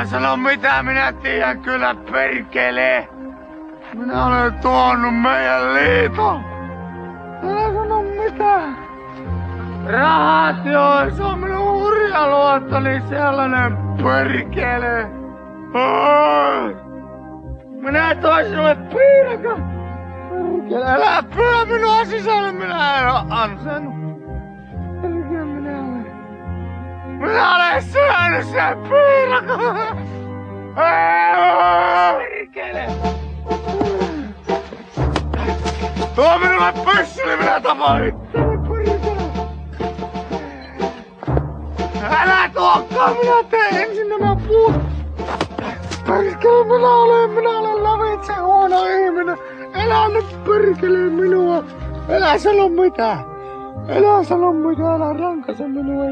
Älä sano mitään, minä tiedän kyllä perkele. Minä olen tuonut meidän liiton. Älä sano mitään. Rahat joo, se on minun hurja luottoni sellainen perkele. Minä toin sinulle piirakan. Perkele, älä pyö minua sisälle, minä en oo ansainnut. Perkele, minä olen syönyt sen piirakan. Perkele. Tuo minulle pyssyli, minä tapaan itseäni, perkele. Älä tuokkaan, minä teen ensin nämä puut. Perkele, minä olen lävitse huono ihminen. Älä nyt perkele minua. Älä sano mitään. Älä sano mitään, älä rankase minua.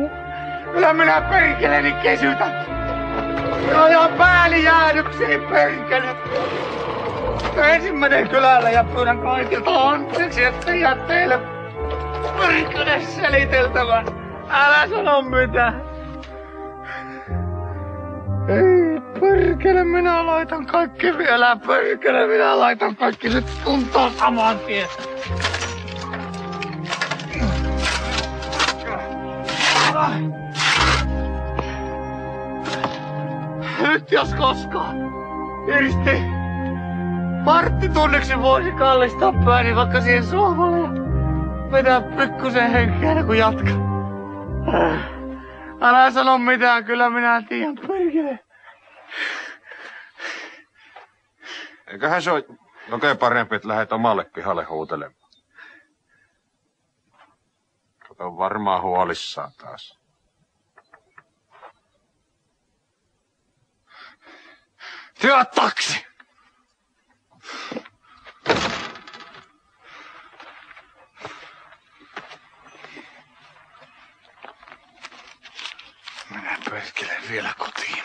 Kyllä minä perkeleni kesytän. Minä oon päällejäädyksiin perkele. Ensimmäinen kylällä ja pyydän kaikilta anteeksi, että jää teille perkele seliteltävän. Älä sano mitään. Ei perkele, minä laitan kaikki vielä. Perkele, minä laitan kaikki nyt kuntoon saman tien. Nyt jos koskaan, Kirsti, varttitunniksi voisi kallistaa pääni vaikka siihen sohvalle ja vetää pikkusen henkeä kun jatkaa. Älä sano mitään, kyllä minä tiedän, perkele. Eiköhän se ole oikein parempi, että lähdet omalle pihalle huutelemaan. Kato varmaan huolissaan taas. Työ taksi! Minä perkelen vielä kotiin.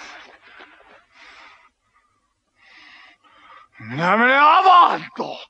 Minä menen avantoon!